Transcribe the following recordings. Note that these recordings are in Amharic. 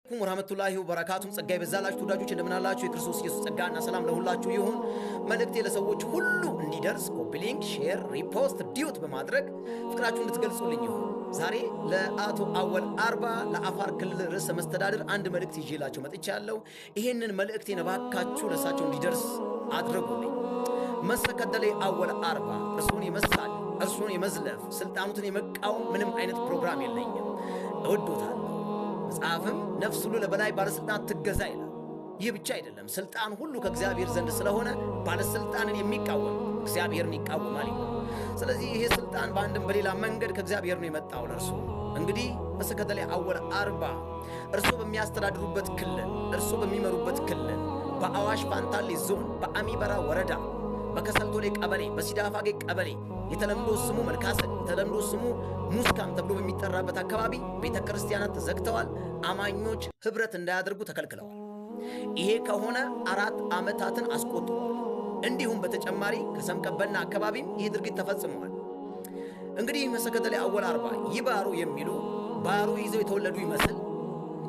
አለይኩም ወራህመቱላሂ ወበረካቱሁ ጸጋ ይበዛላችሁ ተወዳጆች እንደምን አላችሁ? የክርስቶስ ኢየሱስ ጸጋና ሰላም ለሁላችሁ ይሁን። መልእክቴ ለሰዎች ሁሉ እንዲደርስ ኮፒ ሊንክ፣ ሼር፣ ሪፖስት፣ ዲዩት በማድረግ ፍቅራችሁን እንድትገልጹልኝ ይሁን። ዛሬ ለአቶ አወል አርባ ለአፋር ክልል ርዕሰ መስተዳድር አንድ መልእክት ይዤላችሁ መጥቻለሁ። ይሄንን መልእክቴን እባካችሁ ለሳቸው እንዲደርስ አድርጉልኝ። መሰከደሌ አወል አርባ እርሱን የመሳል እርሱን የመዝለፍ ስልጣኑትን የመቃወም ምንም አይነት ፕሮግራም የለኝም። እወዶታለሁ። መጽሐፍም ነፍስ ሁሉ ለበላይ ባለስልጣን ትገዛ ይላል። ይህ ብቻ አይደለም፣ ስልጣን ሁሉ ከእግዚአብሔር ዘንድ ስለሆነ ባለስልጣንን የሚቃወም እግዚአብሔርን ይቃወማል ይላል። ስለዚህ ይሄ ስልጣን በአንድም በሌላ መንገድ ከእግዚአብሔር ነው የመጣው ለእርሱ። እንግዲህ መሰከደሌ አወል አርባ እርሱ በሚያስተዳድሩበት ክልል፣ እርሱ በሚመሩበት ክልል በአዋሽ ፋንታሌ ዞን በአሚበራ ወረዳ በከሰልቶሌ ቀበሌ በሲዳፋጌ ቀበሌ የተለምዶ ስሙ መልካሰን የተለምዶ ስሙ ሙስካም ተብሎ በሚጠራበት አካባቢ ቤተ ክርስቲያናት ተዘግተዋል። አማኞች ህብረት እንዳያደርጉ ተከልክለዋል። ይሄ ከሆነ 4 ዓመታትን አስቆጥሯል። እንዲሁም በተጨማሪ ከሰምቀበና አካባቢም ይህ ድርጊት ተፈጽመዋል። እንግዲህ መሰከደሌ አወል አርባ ይባሩ የሚሉ ባሩ ይዘው የተወለዱ ይመስል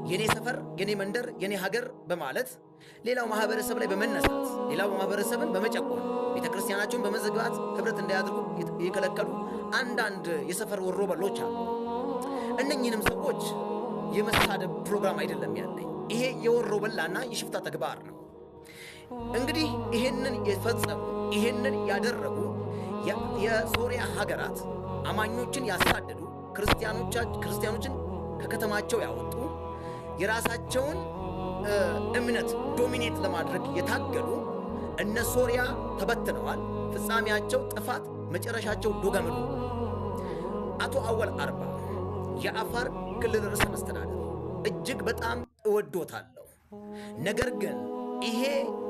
የኔ ሰፈር፣ የኔ መንደር፣ የኔ ሀገር በማለት ሌላው ማህበረሰብ ላይ በመነሳት ሌላው ማህበረሰብን በመጨቆን ቤተ ክርስቲያናቸውን በመዘግባት ህብረት እንዳያደርጉ የከለከሉ አንዳንድ የሰፈር ወሮበሎች አሉ። እነኚህንም ሰዎች የመሳደብ ፕሮግራም አይደለም ያለኝ። ይሄ የወሮበላና የሽፍታ ተግባር ነው። እንግዲህ ይሄንን የፈጸሙ ይሄንን ያደረጉ የሶሪያ ሀገራት አማኞችን ያሳደዱ፣ ክርስቲያኖችን ከከተማቸው ያወጡ፣ የራሳቸውን እምነት ዶሚኔት ለማድረግ የታገሉ እነ ሶሪያ ተበትነዋል። ፍጻሜያቸው ጥፋት፣ መጨረሻቸው ዶገምዱ። አቶ አወል አርባ የአፋር ክልል ርዕሰ መስተዳድር እጅግ በጣም እወዶታለሁ። ነገር ግን ይሄ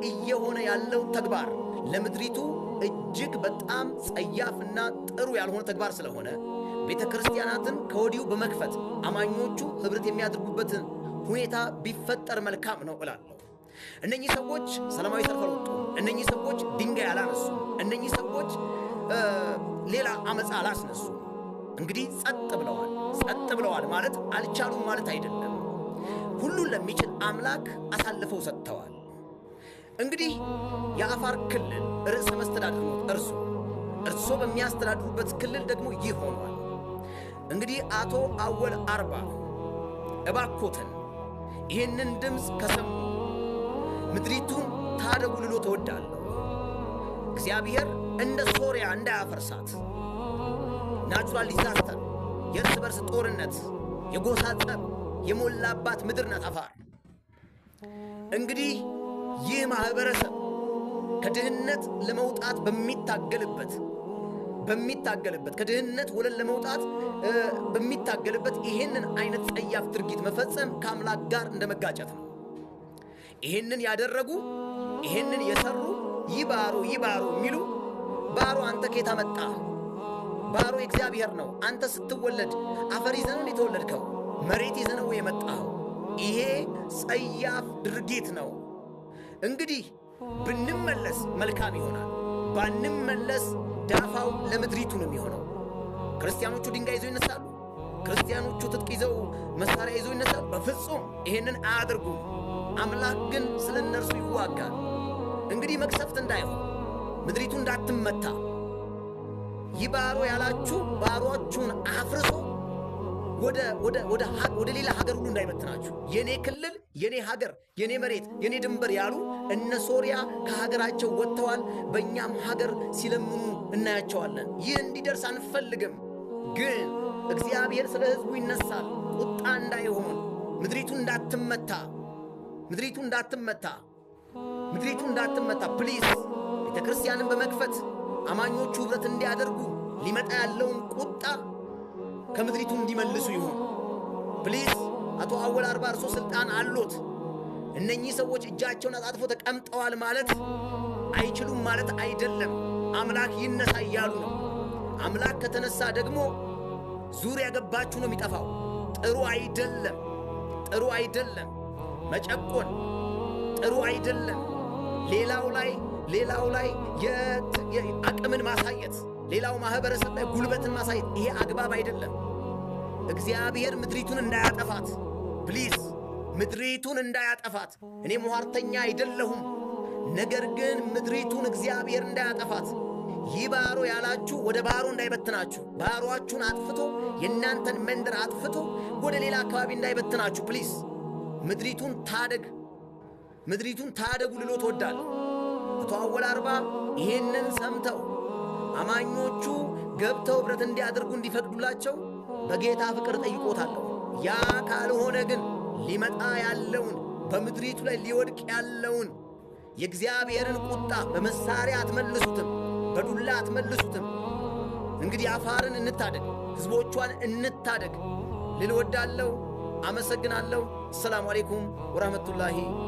እየሆነ ያለው ተግባር ለምድሪቱ እጅግ በጣም ጸያፍና ጥሩ ያልሆነ ተግባር ስለሆነ ቤተ ክርስቲያናትን ከወዲሁ በመክፈት አማኞቹ ህብረት የሚያደርጉበትን ሁኔታ ቢፈጠር መልካም ነው እላለሁ። እነኚህ ሰዎች ሰላማዊ ሰልፍ አልወጡም። እነኚህ ሰዎች ድንጋይ አላነሱ። እነኚህ ሰዎች ሌላ አመፃ አላስነሱ። እንግዲህ ጸጥ ብለዋል። ጸጥ ብለዋል ማለት አልቻሉም ማለት አይደለም። ሁሉን ለሚችል አምላክ አሳልፈው ሰጥተዋል። እንግዲህ የአፋር ክልል ርዕሰ መስተዳድር ነው እርሶ በሚያስተዳድሩበት ክልል ደግሞ ይህ ሆኗል። እንግዲህ አቶ አወል አርባ እባኮትን ይህንን ድምፅ ከሰሙ ምድሪቱን ታደጉልሎ ተወዳለሁ። እግዚአብሔር እንደ ሶሪያ እንዳያፈርሳት። ናቹራል ዲዛስተር፣ የእርስ በርስ ጦርነት፣ የጎሳ ጸብ የሞላባት ምድር ናት አፋር። እንግዲህ ይህ ማህበረሰብ ከድህነት ለመውጣት በሚታገልበት ከድህነት ወለል ለመውጣት በሚታገልበት ይሄንን አይነት ጸያፍ ድርጊት መፈጸም ከአምላክ ጋር እንደመጋጨት ነው። ይሄንን ያደረጉ ይሄንን የሰሩ ይባሩ የሚሉ ባሮ አንተ ከየት መጣህ? ባሮ የእግዚአብሔር ነው። አንተ ስትወለድ አፈር ይዘህ ነው የተወለድከው፣ መሬት ይዘህ ነው የመጣኸው። ይሄ ጸያፍ ድርጊት ነው። እንግዲህ ብንመለስ መልካም ይሆናል፣ ባንመለስ ዳፋው ለምድሪቱ ነው የሚሆነው። ክርስቲያኖቹ ድንጋይ ይዘው ይነሳሉ። ክርስቲያኖቹ ትጥቅ ይዘው መሳሪያ ይዘው ይነሳሉ። በፍጹም ይሄንን አያደርጉም። አምላክ ግን ስለ እነርሱ ይዋጋል። እንግዲህ መቅሰፍት እንዳይሆን ምድሪቱ እንዳትመታ ይባሮ ያላችሁ ባሮቹን አፍርሶ ወደ ሌላ ሀገር ሁሉ እንዳይበትናችሁ። የኔ ክልል፣ የኔ ሀገር፣ የኔ መሬት፣ የኔ ድንበር ያሉ እነ ሶሪያ ከሀገራቸው ወጥተዋል። በእኛም ሀገር ሲለምኑ እናያቸዋለን። ይህ እንዲደርስ አንፈልግም። ግን እግዚአብሔር ስለ ሕዝቡ ይነሳል። ቁጣ እንዳይሆን ምድሪቱ እንዳትመታ ፕሊስ ቤተ ክርስቲያንን በመክፈት አማኞቹ ህብረት እንዲያደርጉ ሊመጣ ያለውን ቁጣ ከምድሪቱ እንዲመልሱ ይሁን ፕሊስ። አቶ አወል አርባ እርሶ ስልጣን አሎት። እነኚህ ሰዎች እጃቸውን አጣጥፎ ተቀምጠዋል ማለት አይችሉም ማለት አይደለም። አምላክ ይነሳ እያሉ ነው። አምላክ ከተነሳ ደግሞ ዙሪያ ገባችሁ ነው የሚጠፋው። ጥሩ አይደለም። መጨቆን ጥሩ አይደለም። ሌላው ላይ አቅምን ማሳየት፣ ሌላው ማህበረሰብ ላይ ጉልበትን ማሳየት ይሄ አግባብ አይደለም። እግዚአብሔር ምድሪቱን እንዳያጠፋት ፕሊዝ ምድሪቱን እንዳያጠፋት። እኔ ሟርተኛ አይደለሁም፣ ነገር ግን ምድሪቱን እግዚአብሔር እንዳያጠፋት። ይህ ባሮ ያላችሁ ወደ ባሮ እንዳይበትናችሁ፣ ባሮአችሁን አጥፍቶ የእናንተን መንደር አጥፍቶ ወደ ሌላ አካባቢ እንዳይበትናችሁ ፕሊዝ። ምድሪቱን ታደጉ ልሎ ትወዳለሁ። አቶ አወል አርባ ይሄንን ሰምተው አማኞቹ ገብተው ኅብረት እንዲያደርጉ እንዲፈቅዱላቸው በጌታ ፍቅር ጠይቆታለሁ። ያ ካልሆነ ግን ሊመጣ ያለውን በምድሪቱ ላይ ሊወድቅ ያለውን የእግዚአብሔርን ቁጣ በመሳሪያ አትመልሱትም፣ በዱላ አትመልሱትም። እንግዲህ አፋርን እንታደግ፣ ሕዝቦቿን እንታደግ ልል ወዳለሁ። አመሰግናለሁ። አሰላሙ አሌይኩም ወራህመቱላሂ